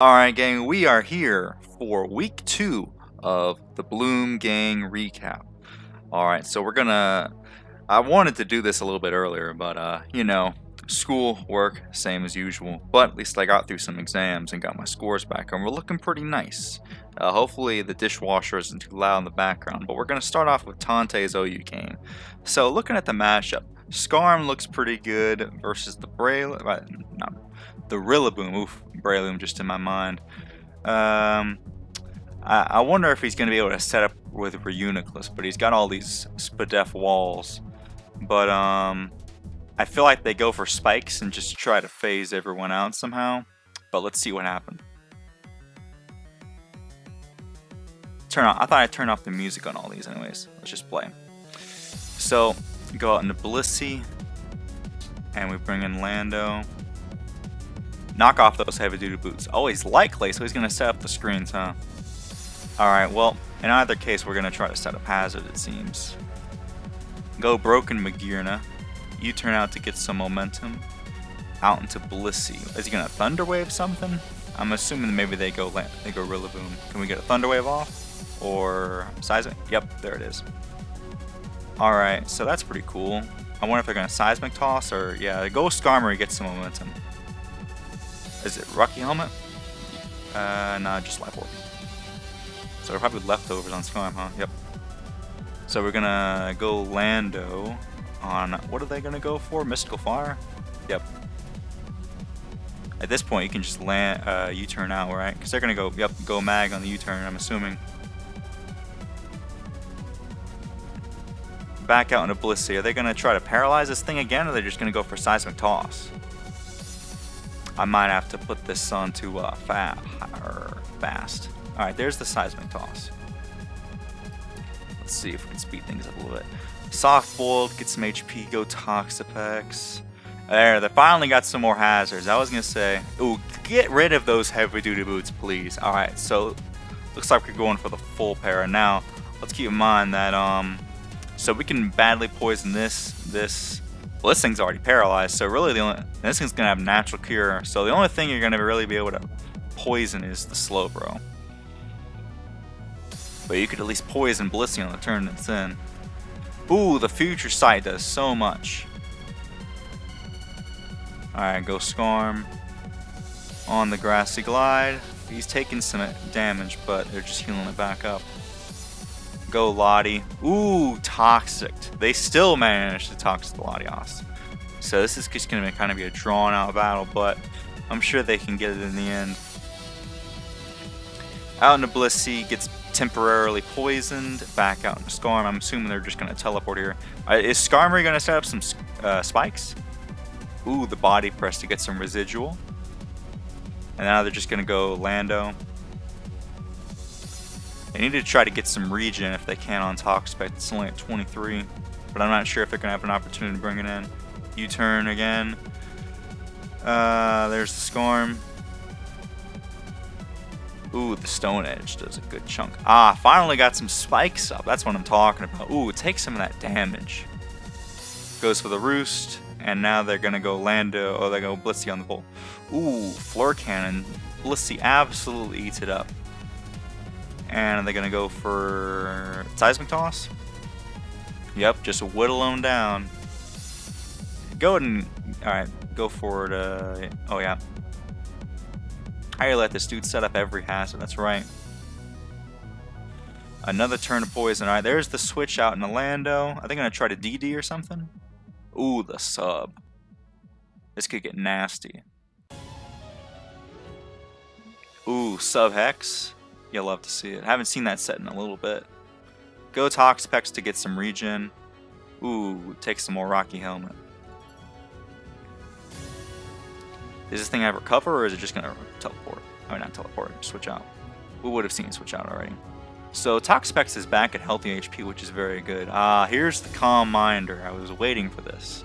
Alright gang, we are here for week 2 of the BloomGang recap. Alright, so I wanted to do this a little bit earlier, but you know, school, work, same as usual. But at least I got through some exams and got my scores back and we're looking pretty nice. Hopefully the dishwasher isn't too loud in the background, but we're going to start off with Tante's OU game. So looking at the matchup, Scarm looks pretty good versus the the Rillaboom. Oof, Breloom just in my mind. I wonder if he's going to be able to set up with Reuniclus, but he's got all these Spadef walls. But I feel like they go for spikes and just try to phase everyone out somehow. But let's see what happens. I thought I turned off the music on all these anyways. Let's just play. So, go out into Blissey. And we bring in Lando. Knock off those heavy-duty boots. Oh, he's light clay, so he's going to set up the screens, huh? Alright, well, in either case, we're going to try to set up Hazard, it seems. Go Broken Magearna. You turn out to get some momentum. Out into Blissey. Is he going to Thunder Wave something? I'm assuming maybe they go Rillaboom. Can we get a Thunder Wave off? Or Seismic? Yep, there it is. Alright, so that's pretty cool. I wonder if they're going to Seismic Toss or, yeah, go Skarmory, get some momentum. Is it Rocky Helmet? Nah, just Life Orb. So they're probably leftovers on Skarm, huh? Yep. So we're gonna go Lando on, what are they gonna go for? Mystical Fire? Yep. At this point, you can just land, U-turn out, right? Because they're gonna go, yep, go Mag on the U-turn, I'm assuming. Back out into Blissey. Are they gonna try to paralyze this thing again, or are they just gonna go for Seismic Toss? I might have to put this onto fast. Alright, there's the Seismic Toss. Let's see if we can speed things up a little bit. Soft Boiled, get some HP, go Toxapex. There, they finally got some more hazards. I was going to say, ooh, get rid of those heavy duty boots, please. Alright, so looks like we're going for the full pair. Now, let's keep in mind that, so we can badly poison this. Well, this thing's already paralyzed, so really this thing's gonna have natural cure. So the only thing you're gonna really be able to poison is the Slowbro. But you could at least poison Blissey on the turn that's in. Ooh, the Future Sight does so much. Alright, go Skarm. On the Grassy Glide. He's taking some damage, but they're just healing it back up. Go Lottie. Ooh, Toxic. They still managed to Toxic the Latios. So this is just going to kind of be a drawn out battle, but I'm sure they can get it in the end. Out into Blissey, gets temporarily poisoned. Back out into Skarm. I'm assuming they're just going to teleport here. Is Skarmory going to set up some spikes? Ooh, the Body Press to get some residual. And now they're just going to go Lando. They need to try to get some regen if they can on Toxapex. It's only at 23, but I'm not sure if they're going to have an opportunity to bring it in. U-turn again. There's the Skarm. Ooh, the Stone Edge does a good chunk. Ah, finally got some spikes up. That's what I'm talking about. Ooh, take some of that damage. Goes for the Roost, and now they're going to go Lando. Oh, they go Blissey on the bull. Ooh, Floor Cannon. Blissey absolutely eats it up. And are they going to go for Seismic Toss? Yep, just whittle them down. Go ahead and, alright, go for it. Oh yeah. I let this dude set up every hazard, that's right. Another turn of poison. Alright, there's the switch out in Lando. Are they going to try to DD or something? Ooh, the sub. This could get nasty. Ooh, sub Hex. You'll love to see it. Haven't seen that set in a little bit. Go Toxapex to get some regen. Ooh, take some more Rocky Helmet. Does this thing have recover, or is it just gonna teleport? I mean, not teleport, switch out. We would have seen it switch out already. So Toxapex is back at healthy HP, which is very good. Here's the Calm Minder. I was waiting for this.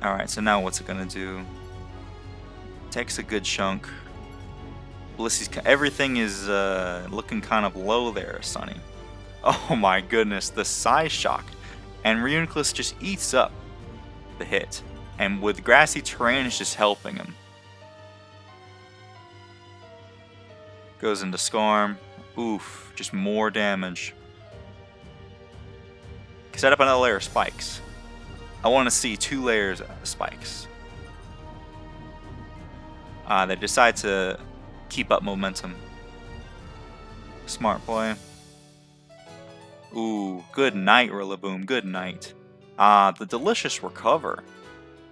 Alright, so now what's it gonna do? Takes a good chunk. Blissey's, everything is looking kind of low there, Sonny. Oh my goodness, the Psy Shock. And Reuniclus just eats up the hit. And with Grassy Terrain, it's just helping him. Goes into Scarm. Oof, just more damage. Set up another layer of spikes. I want to see 2 layers of spikes. They decide to keep up momentum. Smart play. Ooh, good night, Rillaboom. Good night. The delicious recover.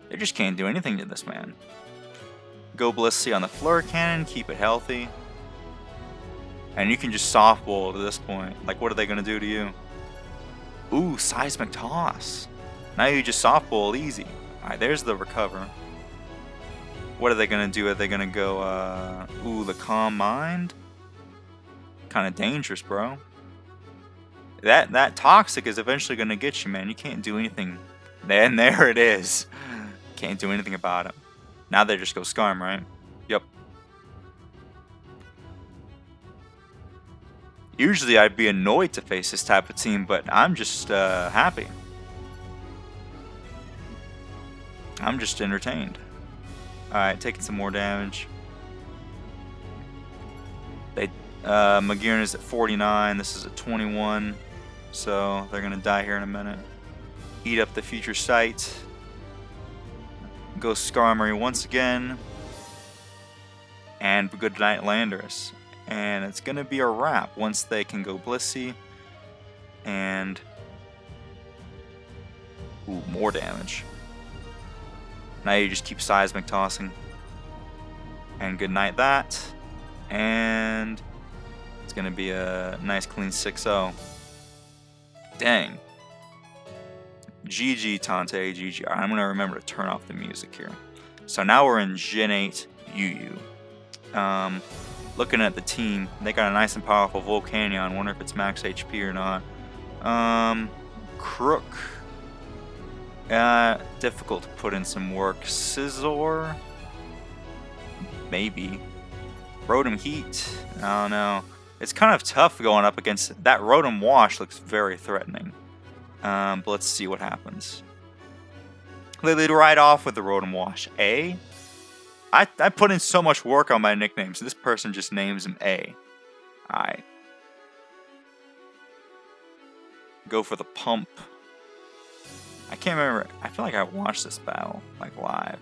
They just can't do anything to this man. Go Blissey on the Fleur Cannon. Keep it healthy. And you can just softball to this point. Like, what are they going to do to you? Ooh, Seismic Toss. Now you just softball easy. Alright, there's the recover. What are they going to do? Are they going to go, ooh, the Calm Mind? Kind of dangerous, bro. That Toxic is eventually going to get you, man. You can't do anything. And there it is. Can't do anything about it. Now they just go Scarm, right? Yep. Usually I'd be annoyed to face this type of team, but I'm just happy. I'm just entertained. Alright, taking some more damage. Magirn is at 49, this is at 21, so they're gonna die here in a minute. Eat up the Future Sight. Go Skarmory once again. And good night, Landorus. And it's gonna be a wrap once they can go Blissey. And ooh, more damage. Now you just keep Seismic Tossing. And good night that. And it's gonna be a nice clean 6-0. Dang. GG Tante, GG. Alright, I'm gonna remember to turn off the music here. So now we're in Gen 8 UU. Looking at the team, they got a nice and powerful Volcanion. Wonder if it's max HP or not. Crook. Difficult to put in some work. Scizor. Maybe. Rotom Heat. I don't know. It's kind of tough going up against that Rotom Wash. Looks very threatening. But let's see what happens. They lead right off with the Rotom Wash. A. I put in so much work on my nicknames. This person just names him A. Alright. Go for the pump. I can't remember. I feel like I watched this battle, like, live.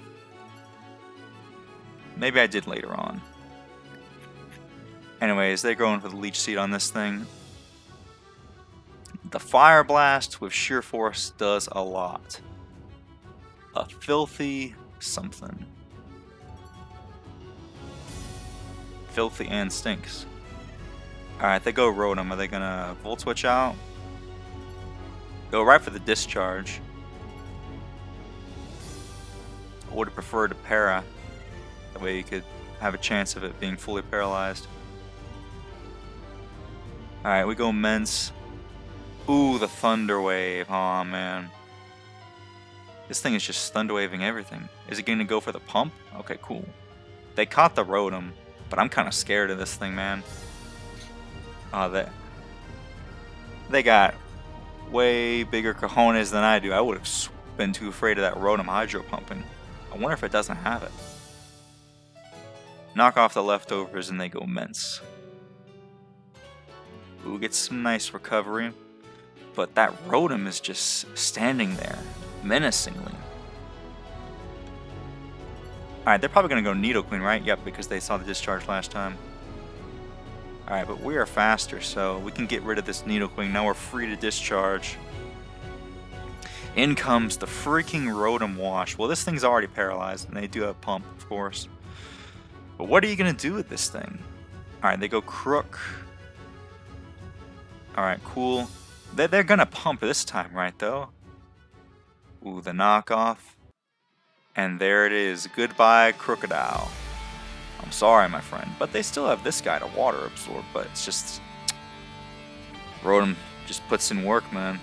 Maybe I did later on. Anyways, they're going for the Leech Seed on this thing. The Fire Blast with Sheer Force does a lot. A filthy something. Filthy and stinks. Alright, they go Rotom. Are they gonna Volt Switch out? Go right for the Discharge. I would have preferred a Para. That way you could have a chance of it being fully paralyzed. Alright, we go Mence. Ooh, the Thunder Wave. Aw, man. This thing is just Thunder Waving everything. Is it going to go for the pump? Okay, cool. They caught the Rotom, but I'm kind of scared of this thing, man. They got way bigger cojones than I do. I would have been too afraid of that Rotom Hydro Pumping. I wonder if it doesn't have it. Knock off the leftovers and they go Mence. Ooh, get some nice recovery. But that Rotom is just standing there, menacingly. Alright, they're probably going to go Nidoqueen, right? Yep, because they saw the Discharge last time. Alright, but we are faster, so we can get rid of this Nidoqueen. Now we're free to Discharge. In comes the freaking Rotom Wash. Well, this thing's already paralyzed, and they do have Pump, of course. But what are you going to do with this thing? Alright, they go Crook. Alright, cool. They're going to Pump this time, right, though? Ooh, the knockoff. And there it is. Goodbye, Crocodile. I'm sorry, my friend. But they still have this guy to Water Absorb, but it's just... Rotom just puts in work, man.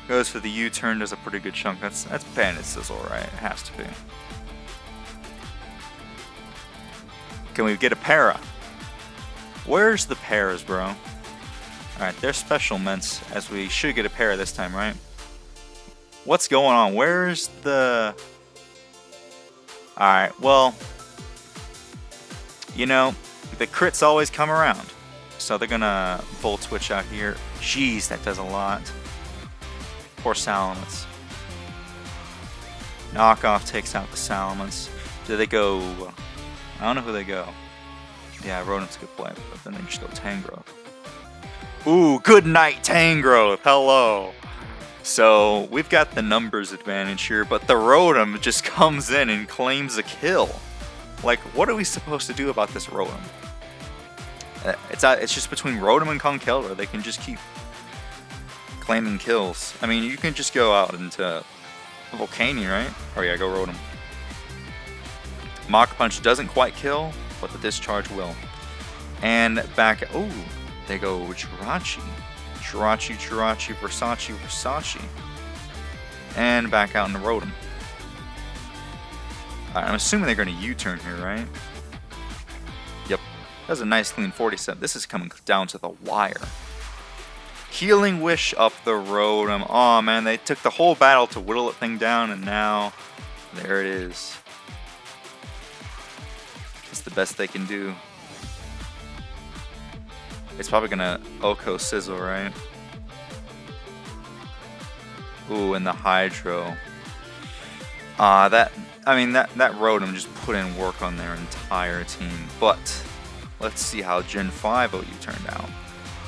Goes for the U-turn, does a pretty good chunk. That's Bandit Sizzle, right? It has to be. Can we get a Para? Where's the Paras, bro? Alright, they're special Ments, as we should get a Para this time, right? What's going on? Where's the... Alright, well... You know, the crits always come around. So they're gonna Volt Switch out here. Jeez, that does a lot. Poor Salamence. Knockoff takes out the Salamence. Do they go... I don't know who they go. Yeah, Rodent's a good play, but then they just go Tangrowth. Ooh, good night, Tangrowth. Hello. So we've got the numbers advantage here, but the Rotom just comes in and claims a kill. Like, what are we supposed to do about this Rotom? It's just between Rotom and Conkeldurr. They can just keep claiming kills. I mean, you can just go out into Volcanion, right? Oh yeah, go Rotom. Mach Punch doesn't quite kill, but the Discharge will. And back... Oh, they go Jirachi. Jirachi, Versace. And back out into Rotom. Alright, I'm assuming they're going to U-turn here, right? Yep. That was a nice clean 47. This is coming down to the wire. Healing Wish up the Rotom. Oh man, they took the whole battle to whittle that thing down, and now there it is. It's the best they can do. It's probably gonna Oko Sizzle, right? Ooh, and the Hydro. That Rotom just put in work on their entire team. But let's see how Gen 5 OU turned out.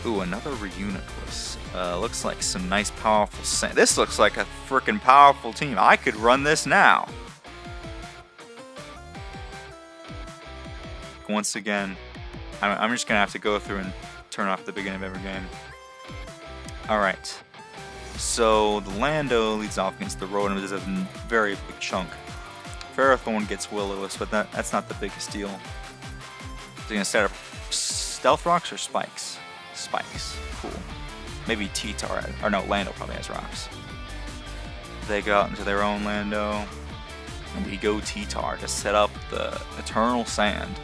Ooh, another Reuniclus. Looks like some nice powerful sand. This looks like a freaking powerful team. I could run this now. Once again, I'm just gonna have to go through and turn off the beginning of every game. Alright. So the Lando leads off against the Rotom. There's a very big chunk. Ferrothorn gets Will-O-Wisp, but that's not the biggest deal. So you're gonna set up Stealth Rocks or Spikes? Spikes. Cool. Maybe T-Tar, or no, Lando probably has Rocks. They go out into their own Lando, and we go T-Tar to set up the Eternal Sand.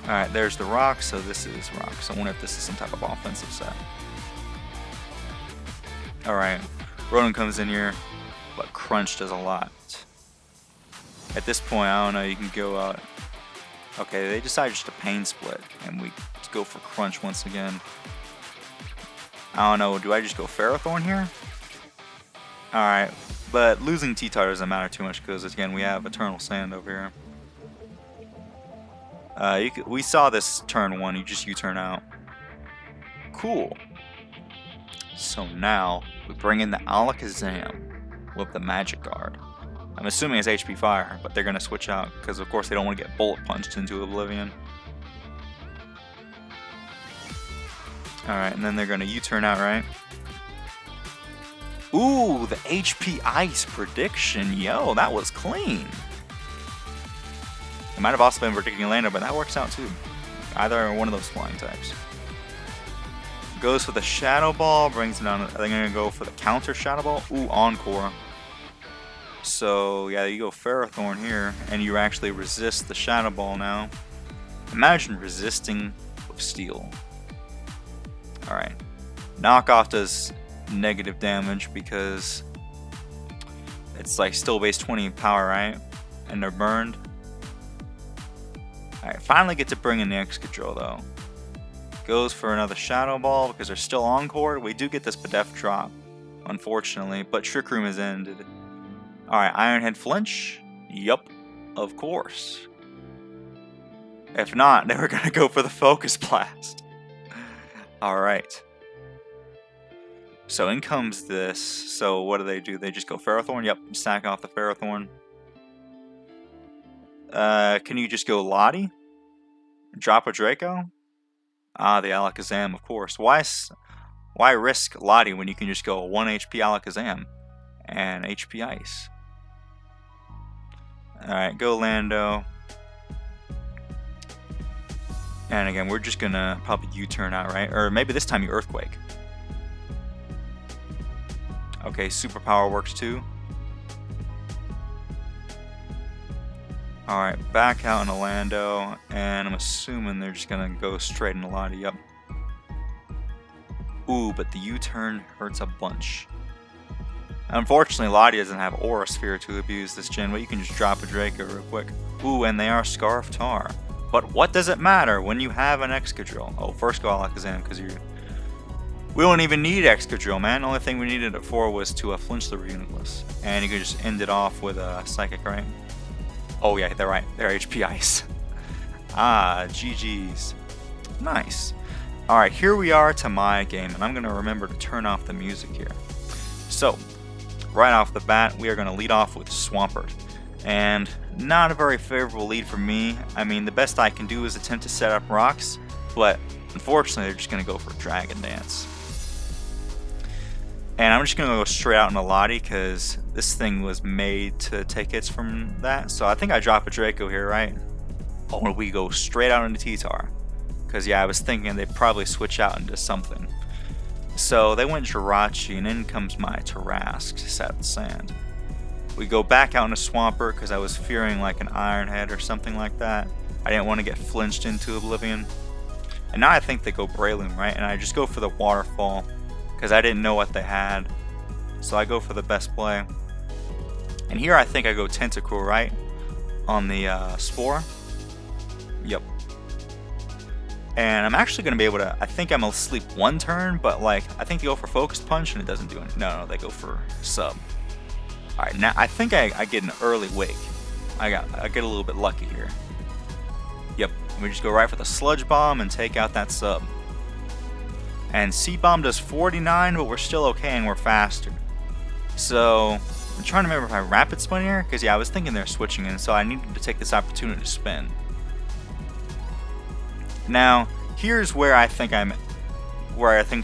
Alright, there's the Rock, so this is Rocks. I wonder if this is some type of offensive set. Alright, Rotom comes in here, but Crunch does a lot. At this point, I don't know, you can go out. Okay, they decide just to Pain Split, and we go for Crunch once again. I don't know, do I just go Ferrothorn here? Alright, but losing T-Tar doesn't matter too much because, again, we have Eternal Sand over here. We saw this turn 1, you just U-turn out. Cool. So now, we bring in the Alakazam with the Magic Guard. I'm assuming it's HP Fire, but they're going to switch out because, of course, they don't want to get Bullet Punched into Oblivion. Alright, and then they're going to U-turn out, right? Ooh, the HP Ice prediction. Yo, that was clean. It might have also been predicting Lando, but that works out too. Either one of those flying types. Goes for the Shadow Ball, brings it down. Are they going to go for the counter Shadow Ball? Ooh, Encore. So, yeah, you go Ferrothorn here, and you actually resist the Shadow Ball now. Imagine resisting with Steel. Alright. Knockoff does negative damage because it's like still base 20 power, right? And they're burned. Alright, finally get to bring in the Excadrill though. Goes for another Shadow Ball because they're still Encore. We do get this Pedef drop, unfortunately, but Trick Room is ended. Alright, Ironhead Flinch? Yup, of course. If not, they were going to go for the Focus Blast. Alright. So in comes this. So what do? They just go Ferrothorn? Yep, sack off the Ferrothorn. Can you just go Lottie? Drop a Draco? Ah, the Alakazam, of course. Why risk Lottie when you can just go 1 HP Alakazam and HP Ice? Alright, go Lando. And again, we're just gonna probably U-turn out, right? Or maybe this time you Earthquake. Okay, Superpower works too. Alright, back out in Lando, and I'm assuming they're just gonna go straight into Lottie. Yep. Ooh, but the U-turn hurts a bunch. Unfortunately, Lottie doesn't have Aura Sphere to abuse this gen, but you can just drop a Draco real quick. Ooh, and they are Scarf Tar. But what does it matter when you have an Excadrill? Oh, first go Alakazam, because we don't even need Excadrill, man. The only thing we needed it for was to flinch the Reunitless. And you could just end it off with a Psychic, right? Oh yeah, they're right. They're HP Ice. GG's. Nice. Alright, here we are to my game, and I'm going to remember to turn off the music here. So, right off the bat, we are going to lead off with Swampert. And not a very favorable lead for me. I mean, the best I can do is attempt to set up rocks, but unfortunately they're just going to go for Dragon Dance. And I'm just going to go straight out in a Lottie because this thing was made to take hits from that. So I think I drop a Draco here, right? Or we go straight out into T-Tar. Because yeah, I was thinking they'd probably switch out into something. So they went Jirachi, and in comes my Tarask to set the sand. We go back out into Swampert because I was fearing like an Iron Head or something like that. I didn't want to get flinched into Oblivion. And now I think they go Breloom, right? And I just go for the Waterfall because I didn't know what they had. So I go for the best play. And here I think I go Tentacool, right? On the Spore. Yep. And I'm actually going to be able to, I think I'm going to sleep one turn, but like, I think they go for Focus Punch and it doesn't do anything. No, they go for Sub. Alright, now I think I get an early wake. I get a little bit lucky here. Yep, we just go right for the Sludge Bomb and take out that Sub. And C-Bomb does 49, but we're still okay and we're faster. So, I'm trying to remember if I Rapid Spin here, because yeah, I was thinking they're switching in, so I needed to take this opportunity to spin. Now, here's where I think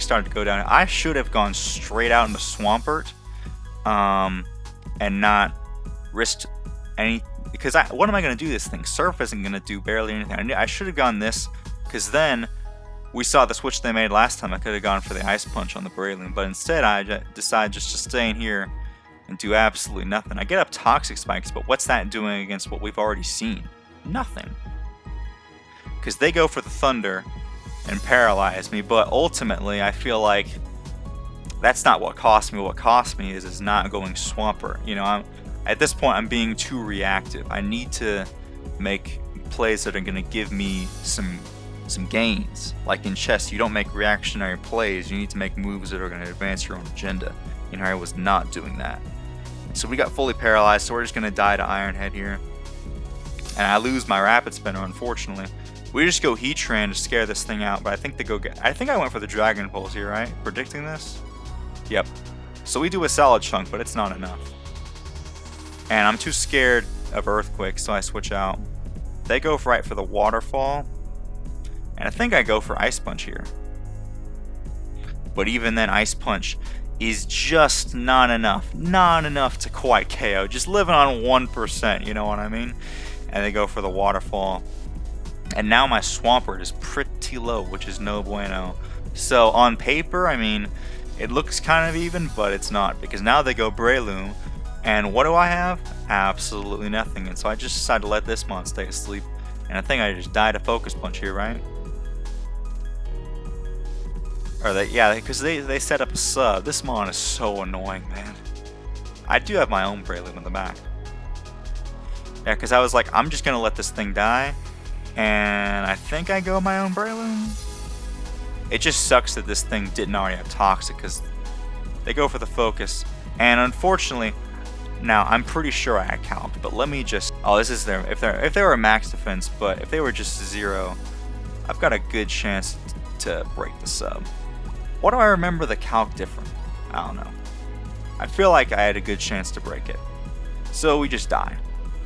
started to go down. I should have gone straight out into Swampert, and not risked any, because what am I going to do this thing? Surf isn't going to do barely anything. I should have gone this, because then we saw the switch they made last time. I could have gone for the Ice Punch on the Breloom, but instead I decided just to stay in here and do absolutely nothing. I get up Toxic Spikes, but what's that doing against what we've already seen? Nothing. Because they go for the Thunder and paralyze me, but ultimately I feel like that's not what cost me. What cost me is not going Swampert. You know, at this point I'm being too reactive. I need to make plays that are going to give me some gains. Like in chess, you don't make reactionary plays. You need to make moves that are going to advance your own agenda. And I was not doing that. So we got fully paralyzed, so we're just going to die to Iron Head here. And I lose my Rapid Spinner, unfortunately. We just go Heatran to scare this thing out, but I think I think I went for the Dragon Pulse here, right? Predicting this? Yep. So we do a solid chunk, but it's not enough. And I'm too scared of Earthquake, so I switch out. They go right for the Waterfall. And I think I go for Ice Punch here. But even then, Ice Punch is just not enough. Not enough to quite KO. Just living on 1%, you know what I mean? And they go for the Waterfall. And now my Swampert is pretty low, which is no bueno. So on paper, I mean, it looks kind of even, but it's not. Because now they go Breloom. And what do I have? Absolutely nothing. And so I just decided to let this mon stay asleep. And I think I just died a Focus Punch here, right? Or yeah, because they set up a sub. This mon is so annoying, man. I do have my own Breloom in the back. Yeah, because I was like, I'm just going to let this thing die. And I think I go my own Breloom. It just sucks that this thing didn't already have Toxic, because they go for the Focus. And unfortunately, now I'm pretty sure I calced, but let me just... Oh, this is their... If they were max defense, but if they were just 0, I've got a good chance to break the sub. What do I remember the calc different? I don't know. I feel like I had a good chance to break it. So we just die.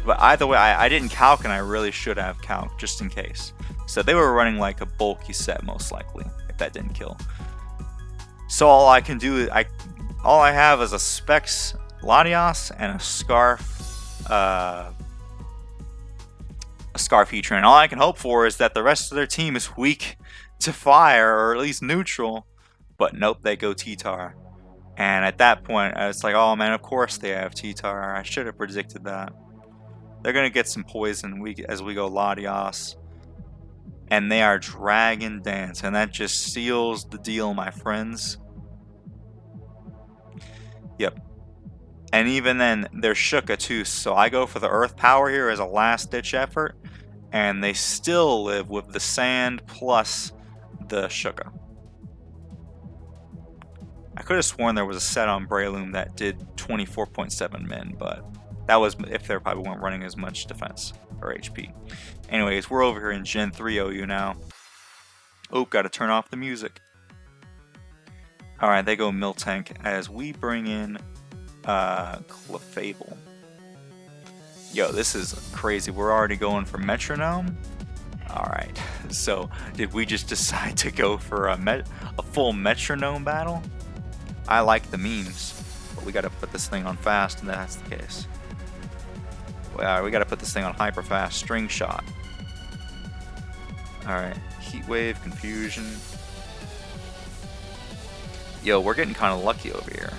But either way, I didn't calc, and I really should have calc, just in case. So they were running like a bulky set, most likely, if that didn't kill. So all I can do is, all I have is a Specs Latios and a Scarf Heatran. All I can hope for is that the rest of their team is weak to fire, or at least neutral. But nope, they go T-Tar. And at that point, it's like, oh man, of course they have T-Tar. I should have predicted that. They're going to get some poison as we go Latios. And they are Dragon Dance. And that just seals the deal, my friends. Yep. And even then, they're Shuka too. So I go for the Earth Power here as a last-ditch effort. and they still live with the sand plus the sugar. I could have sworn there was a set on BBloom that did 24.7 min, but that was if they probably weren't running as much defense or HP. Anyways, we're over here in Gen 3 OU now. Oh, gotta turn off the music. Alright, they go Miltank as we bring in Clefable. Yo, this is crazy. We're already going for Metronome. Alright, so did we just decide to go for a full Metronome battle? I like the memes, but we gotta put this thing on fast, and that's the case. Well, we gotta put this thing on hyper fast. String shot. Alright, heat wave, confusion. Yo, we're getting kind of lucky over here.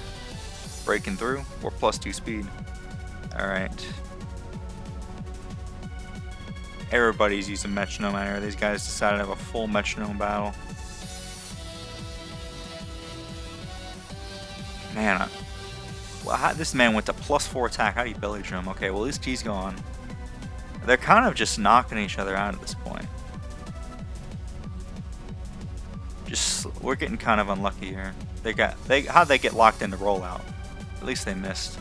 Breaking through. We're +2 speed. Alright. Everybody's using Metronome out here. These guys decided to have a full Metronome battle. Man, this man went to +4 attack. How do you belly drum? Okay, well, at least he's gone. They're kind of just knocking each other out at this point. We're getting kind of unlucky here. How'd they get locked into rollout? At least they missed.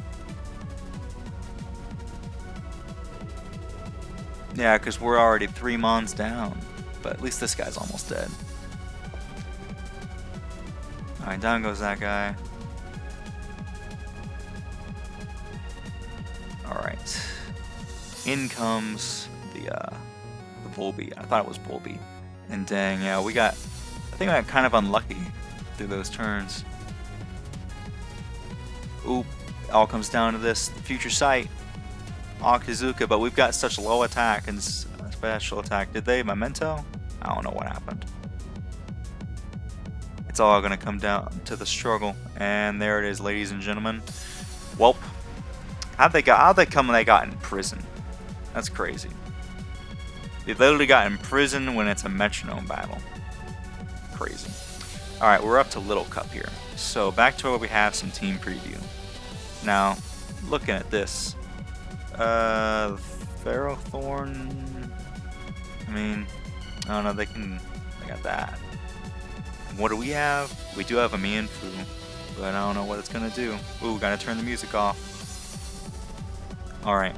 Yeah, because we're already 3 mons down. But at least this guy's almost dead. Alright, down goes that guy. Alright. In comes the Volby. I thought it was Volby. And dang, yeah, I think I got kind of unlucky through those turns. Oop, it all comes down to this. Future Sight. Okazuka, but we've got such low attack and special attack. Did they Memento? I don't know what happened. It's all gonna come down to the struggle. And there it is, ladies and gentlemen. Welp. How'd they come when they got in prison? That's crazy. They literally got in prison when it's a Metronome battle. Crazy. Alright, we're up to Little Cup here. So back to where we have some team preview. Now, looking at this. Ferrothorn. I mean, I don't know, they got that. What do we have? We do have a Mienfoo, but I don't know what it's gonna do. Ooh, gotta turn the music off. Alright.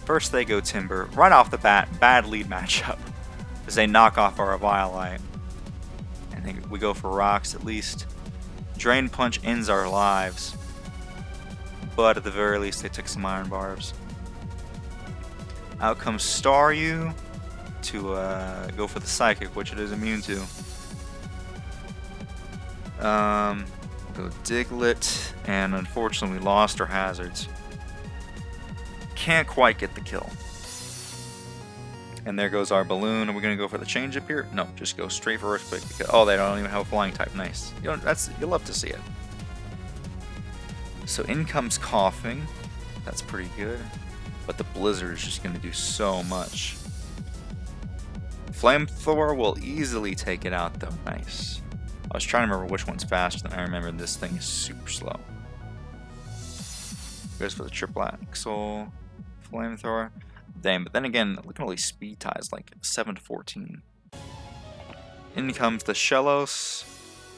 First they go Timber. Right off the bat, bad lead matchup. As they knock off our Violite. And then we go for rocks at least. Drain Punch ends our lives. But at the very least they took some Iron Barbs. Out comes Staryu to go for the Psychic, which it is immune to. Go Diglett, and unfortunately we lost our hazards. Can't quite get the kill. And there goes our balloon. Are we gonna go for the change up here? No, just go straight for Earthquake. Oh, they don't even have a flying type. Nice. You'll love to see it. So in comes Coughing. That's pretty good. But the Blizzard is just gonna do so much. Flamethrower will easily take it out though. Nice. I was trying to remember which one's faster than I remember. This thing is super slow. Goes for the triple axle. Flamethrower. Dang, but then again, look at all these speed ties, like 7 to 14. In comes the Shellos,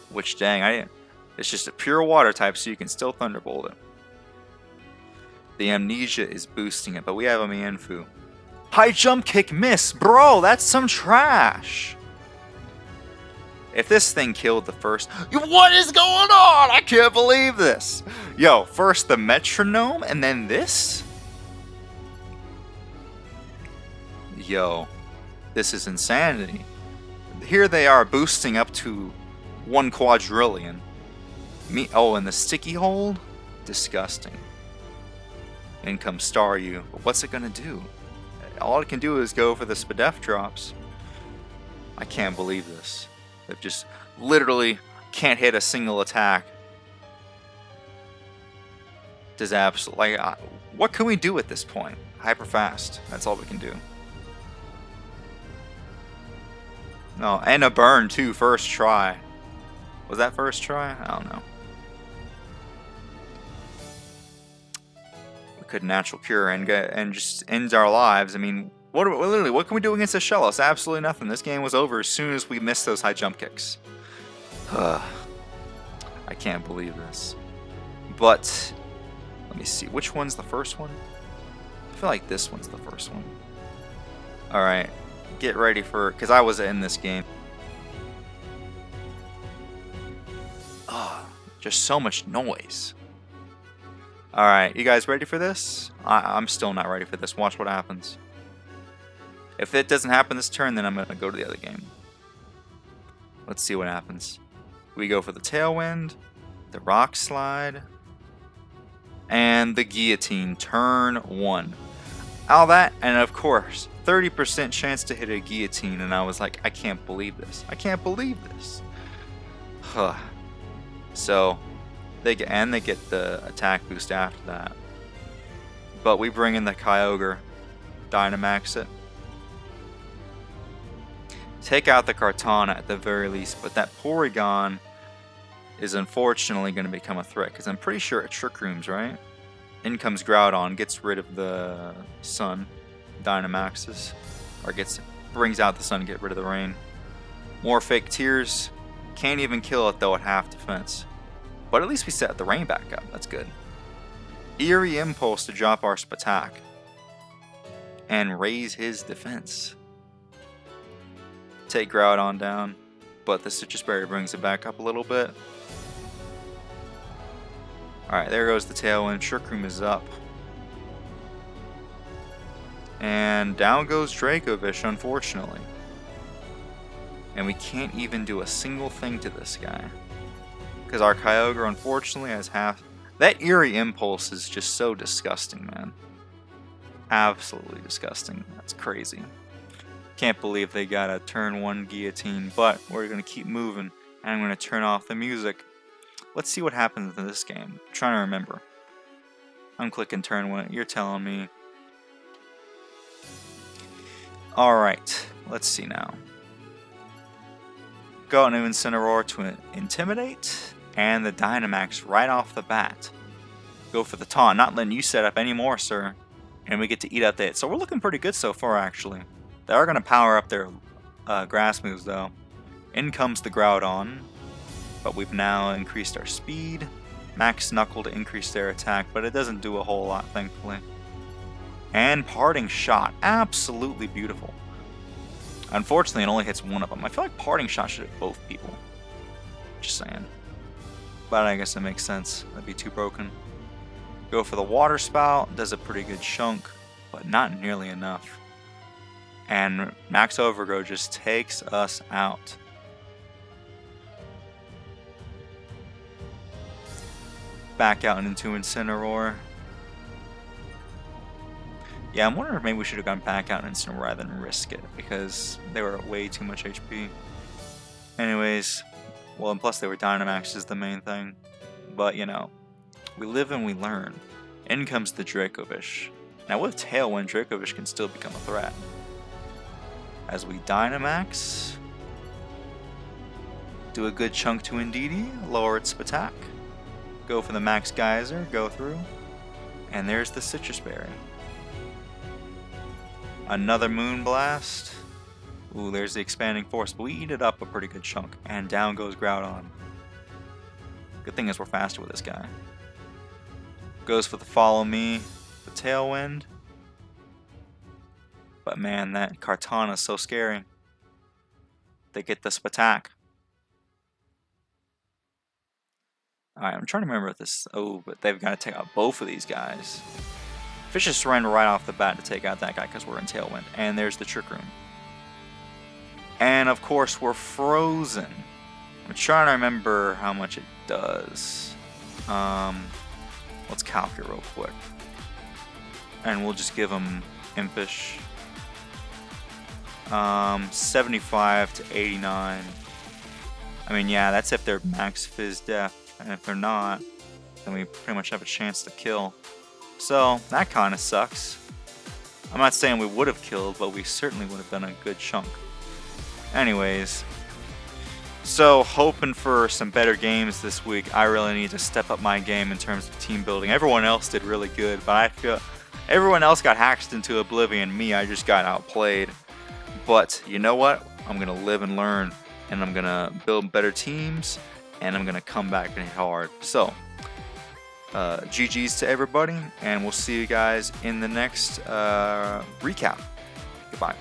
which dang, it's just a pure water type, so you can still Thunderbolt it. The Amnesia is boosting it, but we have a Mienfoo. High jump kick miss, bro, that's some trash. If this thing killed the first... What is going on? I can't believe this. Yo, first the Metronome, and then this? Yo, this is insanity. Here they are boosting up to 1 quadrillion. Oh, and the sticky hold? Disgusting. In comes Staryu. But what's it gonna do? All it can do is go for the Spadef drops. I can't believe this. They've just literally can't hit a single attack. Does absolutely what can we do at this point? Hyper fast. That's all we can do. No, and a burn too. First try. Was that first try? I don't know. We could natural cure and just ends our lives. I mean, Literally, what can we do against the Shellos? Absolutely nothing. This game was over as soon as we missed those high jump kicks. I can't believe this. But let me see. Which one's the first one? I feel like this one's the first one. Alright. Get ready for... because I was in this game. Just so much noise. Alright. You guys ready for this? I'm still not ready for this. Watch what happens. If it doesn't happen this turn, then I'm going to go to the other game. Let's see what happens. We go for the Tailwind, the Rock Slide, and the Guillotine, turn 1. All that, and of course, 30% chance to hit a Guillotine, and I was like, I can't believe this. I can't believe this. So, they get the attack boost after that. But we bring in the Kyogre, Dynamax it. Take out the Kartana at the very least, but that Porygon is unfortunately going to become a threat, because I'm pretty sure it Trick Rooms, right? In comes Groudon, gets rid of the Sun, Dynamaxes, or brings out the Sun, get rid of the Rain. More Fake Tears, can't even kill it though at half defense. But at least we set the Rain back up, that's good. Eerie Impulse to drop our Spatak, and raise his defense. Take Groudon down, but the Citrus Berry brings it back up a little bit. Alright, there goes the Tailwind. Trick Room is up. And down goes Dracovish, unfortunately. And we can't even do a single thing to this guy. Because our Kyogre, unfortunately, has half... That Eerie Impulse is just so disgusting, man. Absolutely disgusting. That's crazy. Can't believe they got a turn 1 Guillotine, but we're going to keep moving, and I'm going to turn off the music. Let's see what happens in this game. I'm trying to remember. I'm clicking turn 1. You're telling me. Alright, let's see now. Go out into Incineroar to Intimidate, and the Dynamax right off the bat. Go for the taunt, not letting you set up anymore, sir. And we get to eat out the hit. So we're looking pretty good so far, actually. They are going to power up their grass moves, though. In comes the Groudon, but we've now increased our speed. Max Knuckle to increase their attack, but it doesn't do a whole lot, thankfully. And Parting Shot, absolutely beautiful. Unfortunately, it only hits one of them. I feel like Parting Shot should hit both people. Just saying. But I guess it makes sense. That'd be too broken. Go for the Water Spout, does a pretty good chunk, but not nearly enough. And Max Overgrow just takes us out. Back out into Incineroar. Yeah, I'm wondering if maybe we should have gone back out in Incineroar rather than risk it, because they were way too much HP. Anyways, well, and plus they were Dynamax is the main thing. But, you know, we live and we learn. In comes the Dracovish. Now with Tailwind, Dracovish can still become a threat. As we Dynamax, do a good chunk to Indeedee, lower its attack, go for the Max Geyser, go through, and there's the Citrus Berry. Another Moonblast. Ooh, there's the Expanding Force, but we eat it up a pretty good chunk, and down goes Groudon. Good thing is we're faster with this guy. Goes for the Follow Me, the Tailwind. But man, that Kartana is so scary. They get the Spatak. Alright, I'm trying to remember if this... Oh, but they've got to take out both of these guys. Vicious Surrender right off the bat to take out that guy because we're in Tailwind. And there's the Trick Room. And of course, we're frozen. I'm trying to remember how much it does. Let's calculate real quick. And we'll just give them Impish. 75 to 89. I mean, yeah, that's if they're max Fizz Death. And if they're not, then we pretty much have a chance to kill. So, that kind of sucks. I'm not saying we would have killed, but we certainly would have done a good chunk. Anyways, so hoping for some better games this week. I really need to step up my game in terms of team building. Everyone else did really good, but Everyone else got hacked into oblivion. Me, I just got outplayed. But you know what? I'm going to live and learn. And I'm going to build better teams. And I'm going to come back and hit hard. So, GG's to everybody. And we'll see you guys in the next recap. Goodbye.